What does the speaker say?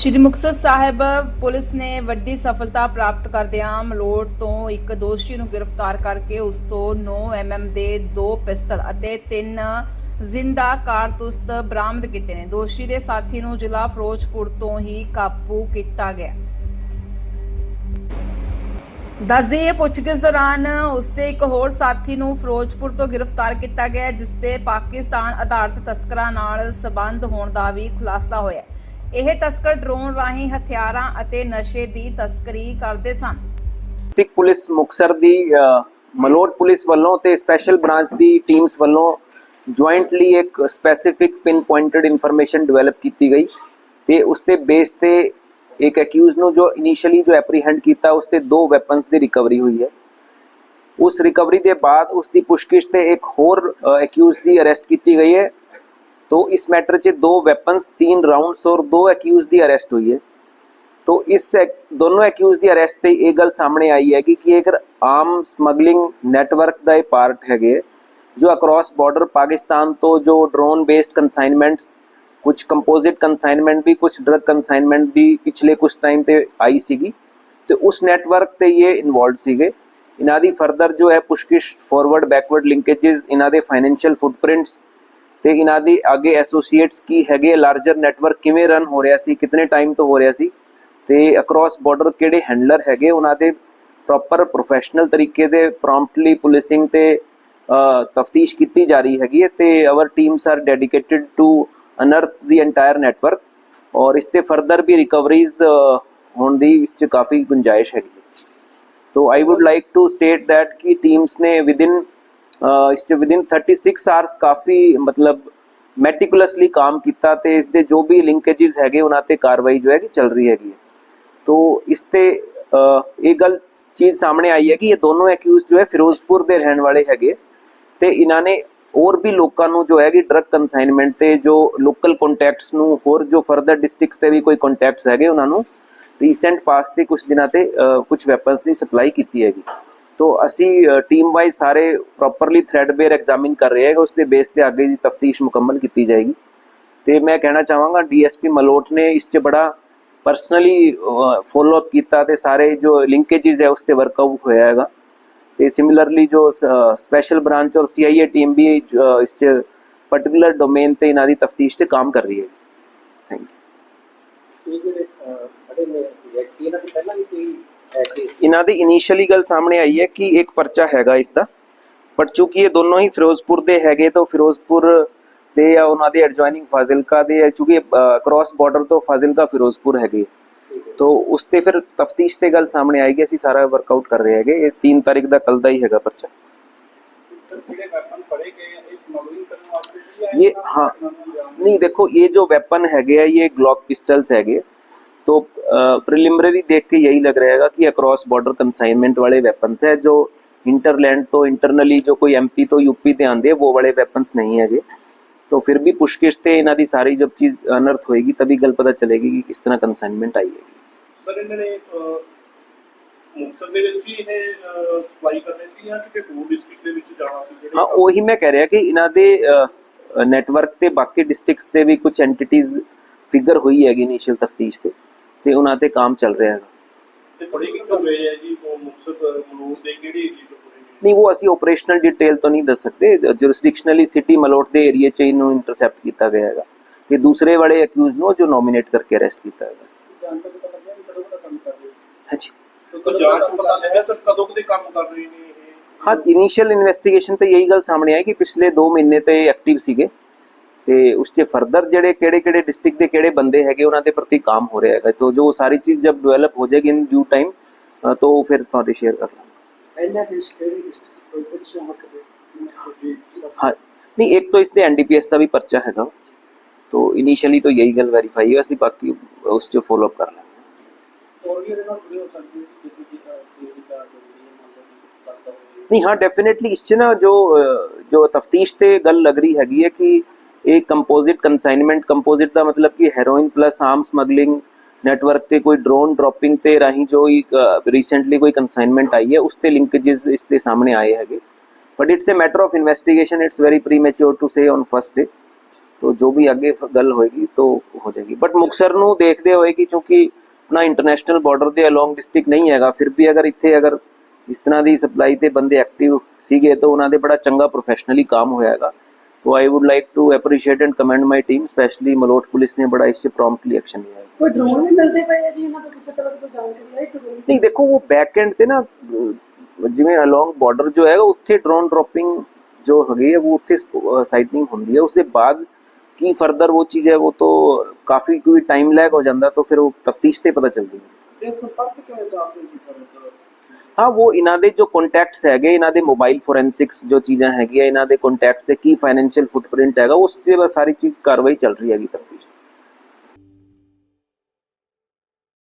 Shri Muktsar Sahib police ने वड्डी सफलता प्राप्त करदिआं मलोट तो एक दोषी ਨੂੰ गिरफ्तार करके उस तो 9 mm ਦੇ 2 ਪਿਸਤਲ ਅਤੇ 3 ਜ਼ਿੰਦਾ ਕਾਰਤੂਸ ਬਰਾਮਦ ਕੀਤੇ ਨੇ। ਦੋਸ਼ੀ ਦੇ ਸਾਥੀ ਨੂੰ ਜ਼ਿਲ੍ਹਾ ਫਿਰੋਜ਼ਪੁਰ ਤੋਂ ਹੀ ਕਾਬੂ ਕੀਤਾ ਗਿਆ। ਦੱਸਦੇ ਪੁੱਛਗਿੱਛ ਦੌਰਾਨ ਉਸਦੇ ਇੱਕ ਹੋਰ ਸਾਥੀ ਨੂੰ ਫਿਰੋਜ਼ਪੁਰ ਤੋਂ ਗ੍ਰਿਫਤਾਰ ਕੀਤਾ ਗਿਆ ਜਿਸ ਤੇ ਪਾਕਿਸਤਾਨ ਆਧਾਰਿਤ ਤਸਕਰਾਂ ਨਾਲ ਸਬੰਧ ਹੋਣ ਦਾ ਵੀ ਖੁਲਾਸਾ ਹੋਇਆ। ਇਹ ਤਸਕਰ ਡਰੋਨ ਰਾਹੀਂ ਹਥਿਆਰਾਂ ਅਤੇ ਨਸ਼ੇ ਦੀ ਤਸਕਰੀ ਕਰਦੇ ਸਨ। ਡਿਸਟ੍ਰਿਕਟ ਪੁਲਿਸ ਮੁਕਤਸਰ ਦੀ ਮਲੋਟ ਪੁਲਿਸ ਵੱਲੋਂ ਤੇ ਸਪੈਸ਼ਲ ਬ੍ਰਾਂਚ ਦੀ ਟੀਮਸ ਵੱਲੋਂ ਜੁਆਇੰਟਲੀ ਇੱਕ specific pin pointed information develop ਕੀਤੀ ਗਈ ਤੇ ਉਸ ਤੇ ਬੇਸ ਤੇ एक एक्यूज ਨੂੰ जो इनिशियली जो एप्रीहेंड किया उस ते 2 वैपन्स की रिकवरी हुई है। उस रिकवरी के बाद उसकी पुछगिछ ते एक होर एक्यूज की अरेस्ट की गई है। तो इस मैटर च 2 वैपन्स 3 राउंड्स और 2 एक्यूज की अरेस्ट हुई है। तो इस दोनों एक्यूज की अरेस्ट से ये गल सामने आई है कि एक आम समगलिंग नैटवर्क का पार्ट है जो अक्रॉस बॉर्डर पाकिस्तान तो जो ड्रोन बेस्ड कंसाइनमेंट्स कुछ कंपोजिट कंसाइनमेंट भी कुछ ड्रग कंसाइनमेंट भी पिछले कुछ टाइम ते आई सीगी तो उस नैटवर्क ते ये इन्वॉल्व सीगे। इन्हां दी फर्दर जो है पुछगिछ फॉरवर्ड बैकवर्ड लिंकेजेस इन्हां दे फाइनेंशियल फुटप्रिंट्स ते इन्हां दे आगे एसोसीएट्स की हैगे लार्जर नैटवर्क किवें रन हो रहा सी कितने टाइम तो हो रहा सी ते अक्रॉस बॉर्डर किहड़े हैंडलर हैगे उन्हां दे प्रॉपर प्रोफैशनल तरीके दे प्रॉम्प्टली पुलिसिंग ते तफ्तीश की जा रही हैगी ते our teams are dedicated to unearth the entire network और इससे फर्दर भी रिकवरीज होने दी इस काफ़ी गुंजाइश हैगी। तो I would like to state that कि टीम्स ने विदिन 36 आवर्स काफ़ी मतलब मैटिकुलसली काम किया तो इसके जो भी लिंकेजेस हैगे उन्होंने कार्रवाई जो है कि चल रही हैगी। तो इसते ये गल चीज़ सामने आई है कि ये दोनों एक्यूज जो है फिरोजपुर के रहने वाले हैगे तो इन्होंने और भी लोगों को जो है कि ड्रग कंसाइनमेंट ते जो लोकल कॉन्टैक्ट्स नूं होर जो फर्दर डिस्ट्रिक्ट्स ते भी कोई कॉन्टैक्ट्स है उन्होंने रीसेंट पास ते कुछ दिनों ते कुछ वैपन्स की सप्लाई की हैगी। तो असी टीम वाइज सारे प्रॉपरली थ्रैडबेयर एग्जामिन कर रहे हैं उसके बेस ते आगे की तफ्तीश मुकम्मल की जाएगी। तो मैं कहना चाहवागा DSP मलोट ने इस बड़ा परसनली फॉलोअप किया तो सारे जो लिंकेजिज है उस पर वर्कआउट होया है। तो सिमिलरली जो स्पेशल ब्रांच और CIA टीम भी इस पर्टिकुलर डोमेन ते इन्हां दी तफ्तीश ते काम कर रही है। Thank you. इन्हां दी इनिशियली गल सामने आई है कि एक पर्चा हैगा इसका बट चूंकि ये दोनों ही फिरोजपुर दे हैगे तो फिरोजपुर दे या उन्हां दे एडजॉइनिंग फाजिलका दे चूंकि क्रॉस बॉर्डर तो फाजिलका फिरोजपुर हैगे तो उसते फिर तफ्तीश ते गल सामने आएगी। असी सारा वर्कआउट कर रहे हैं। ये 3 तारीख का कल का ही हैगा पर्चा। ये हाँ नहीं देखो ये जो वेपन हैगे ये ग्लॉक पिस्टल्स हैगे तो प्रिलिमिनरी देख के यही लग रहा है कि अक्रॉस बॉर्डर कंसाइनमेंट वाले वेपन्स है जो इंटरलैंड तो इंटरनली जो कोई MP तो UP ते आंदे वो वाले वेपन्स नहीं हैगे। तो फिर भी पुछगिछ ते इन्हां दी सारी जब चीज़ अनर्थ होएगी तभी गल पता चलेगी कि किस तरह कंसाइनमेंट आई है। सर इन्होंने मुक्तसर दे विच ही ये सप्लाई करने सी या कि होर डिस्ट्रिक्ट दे विच जाना सी जेहड़े? हाँ वही मैं कह रहा कि इन्हां दे नैटवर्क ते बाकी डिस्ट्रिक्ट्स ते भी कुछ एंटिटीज़ फिगर हुई हैगी इनिशियल तफ्तीश ते उन्हां ते काम चल रहा है। ते फड़ी कित्थों गए है जी मुक्तसर मलोट दे किहड़े एरिया तो नहीं वो असी ऑपरेशनल डिटेल तो नहीं दस सकते। जुरिसडिक्शनली सिटी मलोट के एरिए च इन्हों इंटरसैप्ट किया गया है तो दूसरे वाले एक्यूज नो जो नॉमिनेट करके अरेस्ट किया है। हाँ जी हाँ इनिशियल इन्वेस्टिगेशन तो यही गल सामने आई कि पिछले 2 महीने तो एक्टिव सीगे तो उसके फर्दर जेडे केड़े डिस्ट्रिक्ट के केड़े बंदे हैगे उन्होंने प्रति काम हो रहा है। तो जो सारी चीज़ जब डेवलप हो जाएगी इन ड्यू टाइम तो फिर थोड़ी शेयर कर लूँगा। हाँ नहीं एक तो इसके NDPS का भी पर्चा हैगा तो इनिशियली तो यही गल वेरीफाई है असी बाकी उस फॉलोअप कर लेंगे। नहीं हाँ डेफिनेटली इस ना जो तफ्तीश ते गल लग रही हैगी है कि एक कंपोजिट कंसाइनमेंट कंपोजिट का मतलब कि heroin plus arm smuggling network ते कोई ड्रोन ड्रॉपिंग ते राही जो रिसेंटली कोई कंसाइनमेंट आई है उसते लिंकेजेस इसके सामने आए हैं but it's a matter of investigation. It's very premature to say on first day तो जो भी आगे गल होएगी तो हो जाएगी। बट मुक्तसर ਨੂੰ ਦੇਖਦੇ ਹੋਏ ਕਿ ਕਿਉਂਕਿ अपना इंटरनेशनल बॉर्डर ਦੇ ਅਲੋਂਗ ਡਿਸਟ੍ਰਿਕਟ ਨਹੀਂ ਹੈਗਾ, ਫਿਰ ਵੀ ਅਗਰ ਇੱਥੇ ਅਗਰ ਇਸ ਤਰ੍ਹਾਂ ਦੀ ਸਪਲਾਈ ਤੇ ਬੰਦੇ ਐਕਟਿਵ ਸੀਗੇ ਤਾਂ ਉਹਨਾਂ ਦੇ ਬੜਾ ਚੰਗਾ ਪ੍ਰੋਫੈਸ਼ਨਲੀ ਕੰਮ ਹੋਇਆ ਹੈਗਾ। तो I would like to appreciate and commend my team, specially Malout police ने बड़ा इससे प्रॉम्प्टली एक्शन लिया है। कोई ड्रोन भी मिलते पे है जी ਇਹਨਾਂ ਤੋਂ ਕਿਸੇ ਤਰ੍ਹਾਂ ਦੀ ਕੋਈ ਜਾਣਕਾਰੀ ਆਈ ਕੋਈ नहीं देखो वो बैक एंड ਤੇ ਨਾ ਜਿਵੇਂ ਅਲੋਂਗ ਬਾਰਡਰ ਜੋ ਹੈਗਾ ਉੱਥੇ ਡਰੋਨ ਡ੍ਰੌਪਿੰਗ ਜੋ ਹੈਗੀ ਹੈ ਉਹ ਉੱਥੇ ਸਾਈਟਿੰਗ ਹੁੰਦੀ ਹੈ। ਉਸਦੇ ਬਾਅਦ ਕੀ ਫਰਦਰ वो चीज़ है वो तो काफ़ी कोई टाइम लैग हो जाता तो फिर वो तफ्तीश ਤੇ ਪਤਾ ਚੱਲਦੀ ਹੈ। ਇਹ ਸੰਪਰਕ ਕਿਵੇਂ ਸਾਧਦੇ ਸੀ ਸਰ? हाँ वो इन्हों के जो कॉन्टैक्ट्स है, इन्हों के मोबाइल फोरेंसिक्स जो चीज़ा है, इन्हों के कॉन्टैक्ट्स के की फाइनेंशियल फुटप्रिंट है, उससे सारी चीज़ कार्रवाई चल रही है तफ्तीश।